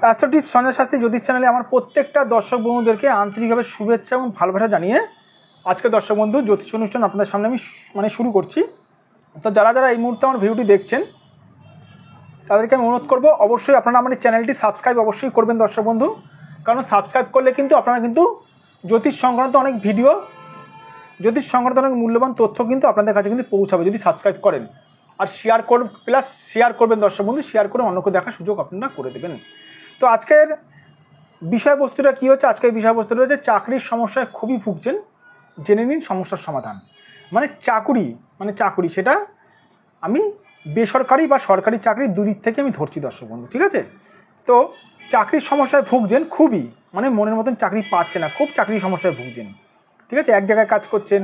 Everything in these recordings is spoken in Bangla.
অ্যাস্ট্রোটিপস সঞ্জয় শাস্ত্রী জ্যোতিষ চ্যানেলে আমার প্রত্যেকটা দর্শক বন্ধুদেরকে আন্তরিকভাবে শুভেচ্ছা এবং ভালোবাসা জানিয়ে আজকে দর্শক বন্ধু জ্যোতিষ অনুষ্ঠান আপনাদের সামনে আমি শুরু করছি। তো যারা যারা এই মুহূর্তে আমার ভিডিওটি দেখছেন তাদেরকে আমি অনুরোধ করবো অবশ্যই আপনারা আমার এই চ্যানেলটি সাবস্ক্রাইব অবশ্যই করবেন দর্শক বন্ধু, কারণ সাবস্ক্রাইব করলে কিন্তু আপনারা কিন্তু জ্যোতিষ সংক্রান্ত অনেক ভিডিও, জ্যোতিষ সংক্রান্ত অনেক মূল্যবান তথ্য কিন্তু আপনাদের কাছে কিন্তু পৌঁছাবে যদি সাবস্ক্রাইব করেন। আর শেয়ার করবেন দর্শক বন্ধু, শেয়ার করে অন্যকে দেখার সুযোগ আপনারা করে দেবেন। তো আজকের বিষয়বস্তুটা কী হচ্ছে? আজকের বিষয়বস্তুটা হচ্ছে চাকরির সমস্যায় খুবই ভুগছেন, জেনে নিন সমস্যার সমাধান। চাকুরি সেটা আমি বেসরকারি বা সরকারি চাকরি দুদিক থেকে আমি ধরছি দর্শক বন্ধু, ঠিক আছে? তো চাকরির সমস্যায় ভুগছেন খুবই, মনের মতন চাকরি পাচ্ছে না, খুব চাকরির সমস্যায় ভুগছেন, ঠিক আছে? এক জায়গায় কাজ করছেন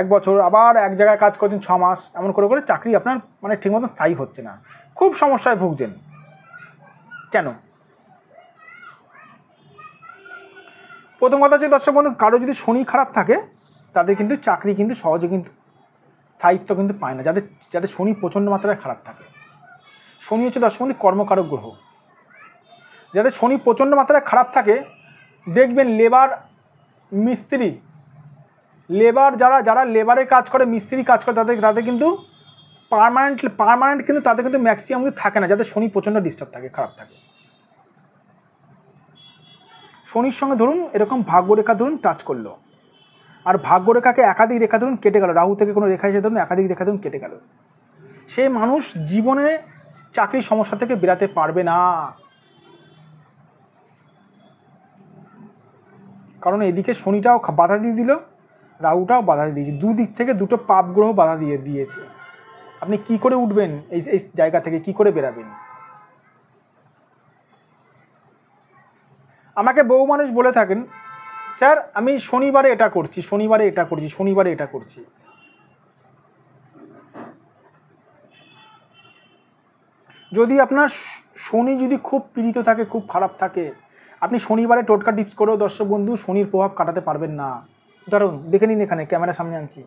1 বছর, আবার এক জায়গায় কাজ করছেন 6 মাস, এমন করে করে চাকরি আপনার ঠিক মতন স্থায়ী হচ্ছে না, খুব সমস্যায় ভুগছেন। কেন? প্রথম কথা হচ্ছে দর্শক বন্ধু, কারো যদি শনি খারাপ থাকে তাদের কিন্তু চাকরি কিন্তু সহজে কিন্তু স্থায়িত্ব কিন্তু পায় না। যাদের শনি প্রচণ্ড মাত্রায় খারাপ থাকে, শনি হচ্ছে দর্শক বন্ধু কর্মকারক গ্রহ। যাদের শনি প্রচণ্ড মাত্রায় খারাপ থাকে দেখবেন লেবার, মিস্ত্রি, যারা লেবারে কাজ করে, মিস্ত্রি কাজ করে, তাদের কিন্তু পার্মানেন্ট কিন্তু তাদের কিন্তু ম্যাক্সিমাম কিন্তু থাকে না, যাদের শনি প্রচণ্ড ডিস্টার্ব থাকে, খারাপ থাকে। শনির সঙ্গে ধরুন এরকম ভাগ্যরেখা ধরুন টাচ করলো, আর ভাগ্যরেখাকে একাধিক রেখা ধরুন কেটে গেল, রাহু থেকে কোনো রেখা এসে ধরুন একাধিক রেখা ধরুন কেটে গেল, সেই মানুষ জীবনে চাকরির সমস্যা থেকে বেরাতে পারবে না। কারণ এদিকে শনিটাও বাধা দিয়ে দিল, রাহুটাও বাধা দিয়ে দিয়েছে, দুদিক থেকে দুটো পাপ গ্রহ বাধা দিয়েছে। আপনি কি করে উঠবেন এই জায়গা থেকে, কি করে বেরাবেন? আমাকে বহু মানুষ বলে থাকেন, স্যার আমি শনিবারে এটা করছি, শনিবারে এটা করছি। যদি আপনার শনি যদি খুব পীড়িত থাকে, খুব খারাপ থাকে, আপনি শনিবারে টোটকা টিপস করেও দর্শক বন্ধু শনির প্রভাব কাটাতে পারবেন না। ধরুন দেখে নিন, এখানে ক্যামেরার সামনে আনছি,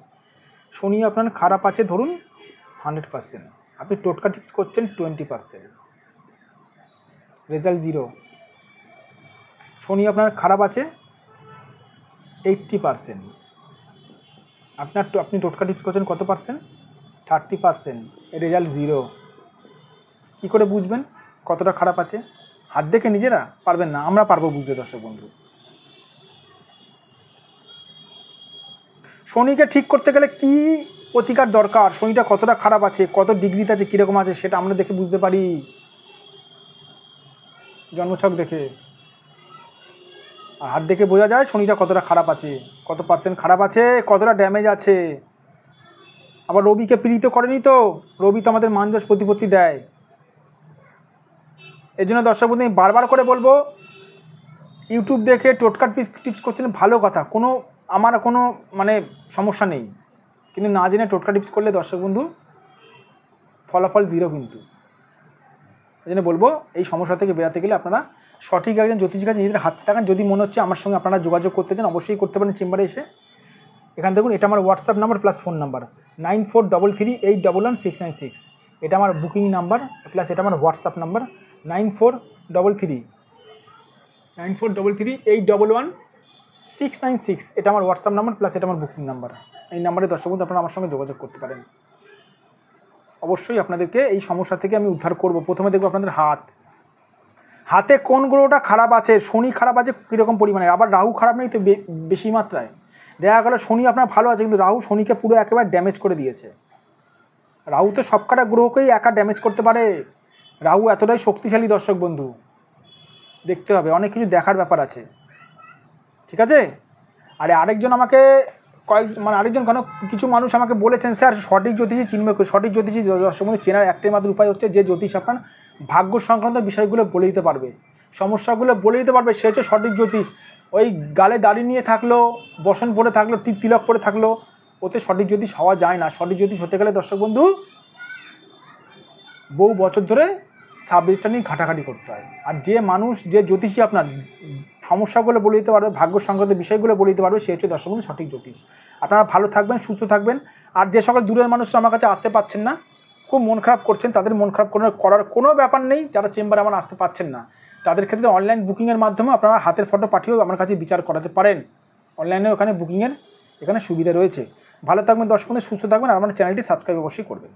শনি আপনার খারাপ আছে ধরুন 100%, আপনি টোটকা টিপস করছেন 20%, রেজাল্ট 0। শনি আপনার খারাপ আছে 80%, আপনি টোটকা টিপস করছেন কত পার্সেন্ট? 30%, রেজাল্ট 0। কী করে বুঝবেন কতটা খারাপ আছে? হাত দেখে নিজেরা পারবেন না, আমরা পারবো বুঝতে দর্শক বন্ধু। শনিকে ঠিক করতে গেলে কি প্রতিকার দরকার, শনিটা কতটা খারাপ আছে, কত ডিগ্রিতে আছে, কীরকম আছে, সেটা আমরা দেখে বুঝতে পারি, জন্মছক দেখে। আর হাত দেখে বোঝা যায় শনিটা কতটা খারাপ আছে, কত পার্সেন্ট খারাপ আছে, কতটা ড্যামেজ আছে। আবার রবিকে পীড়িত করেনি তো, রবি তো আমাদের মানযশ প্রতিপত্তি দেয়। এই জন্য দর্শক বন্ধু আমি বারবার করে বলবো, ইউটিউব দেখে টোটকা টিপস করছেন ভালো কথা, আমার কোনো সমস্যা নেই, কিন্তু না জেনে টোটকা টিপস করলে দর্শক বন্ধু ফলাফল 0 কিন্তু। এই জন্য বলবো এই সমস্যা থেকে বেরাতে গেলে আপনারা সঠিক একজন জ্যোতিষীর কাছে নিজেদের হাতে থাকেন। যদি মনে হচ্ছে আমার সঙ্গে আপনারা যোগাযোগ করতে চান অবশ্যই করতে পারেন চেম্বারে এসে। এখানে দেখুন, এটা আমার WhatsApp number plus phone number 9433816696, এটা আমার বুকিং নাম্বার প্লাস এটা আমার হোয়াটসঅ্যাপ নাম্বার 9433811696, এটা আমার হোয়াটসঅ্যাপ নাম্বার প্লাস এটা আমার বুকিং নাম্বার। এই নাম্বারে দর্শক বন্ধু আপনারা আমার সঙ্গে যোগাযোগ করতে পারেন। অবশ্যই আপনাদেরকে এই সমস্যা থেকে আমি উদ্ধার করব। প্রথমে দেখব আপনাদের হাতে কোন গ্রহটা খারাপ আছে, শনি খারাপ আছে কীরকম পরিমাণে, আবার রাহু খারাপ নেই তো বেশি মাত্রায়। দেখা গেল শনি আপনার ভালো আছে কিন্তু রাহু শনিকে পুরো একেবারে ড্যামেজ করে দিয়েছে। রাহু তো সবকটা গ্রহকেই একা ড্যামেজ করতে পারে, রাহু এতটাই শক্তিশালী দর্শক বন্ধু। দেখতে হবে, অনেক কিছু দেখার ব্যাপার আছে, ঠিক আছে? আরেকজন আমাকে কিছু মানুষ আমাকে বলেছেন, স্যার সঠিক জ্যোতিষী চিনবে, সঠিক জ্যোতিষী দর্শক বন্ধু চেনার একটাই মাত্র উপায় হচ্ছে যে জ্যোতিষ আপনার ভাগ্য সংক্রান্ত বিষয়গুলো বলে দিতে পারবে, সমস্যাগুলো বলে দিতে পারবে, সে হচ্ছে সঠিক জ্যোতিষ। ওই গালে দাড়ি নিয়ে থাকলো, বসন পরে থাকলো, তিলক পরে থাকলো, ওতে সঠিক জ্যোতিষ হওয়া যায় না। সঠিক জ্যোতিষ হতে গেলে দর্শক বন্ধু বহু বছর ধরে সাবজেক্টটা নিয়ে ঘাটাঘাটি করতে হয়। আর যে জ্যোতিষী আপনার সমস্যাগুলো বলে দিতে পারবে, ভাগ্য সংক্রান্ত বিষয়গুলো বলে দিতে পারবে, সে হচ্ছে দর্শক বন্ধু সঠিক জ্যোতিষ। আপনারা ভালো থাকবেন, সুস্থ থাকবেন। আর যে সকল দূরের মানুষরা আমার কাছে আসতে পারছেন না, খুব মন খারাপ করছেন, তাদের মন খারাপ করার কোনো ব্যাপার নেই। যারা চেম্বারে আমার আসতে পারছেন না, তাদের ক্ষেত্রে অনলাইন বুকিংয়ের মাধ্যমে আপনারা হাতের ফটো পাঠিয়েও আমার কাছে বিচার করাতে পারেন। অনলাইনে ওখানে বুকিংয়ের এখানে সুবিধা রয়েছে। ভালো থাকবেন দর্শক বন্ধু, সুস্থ থাকবেন, আর আমার চ্যানেলটি সাবস্ক্রাইব অবশ্যই করবেন।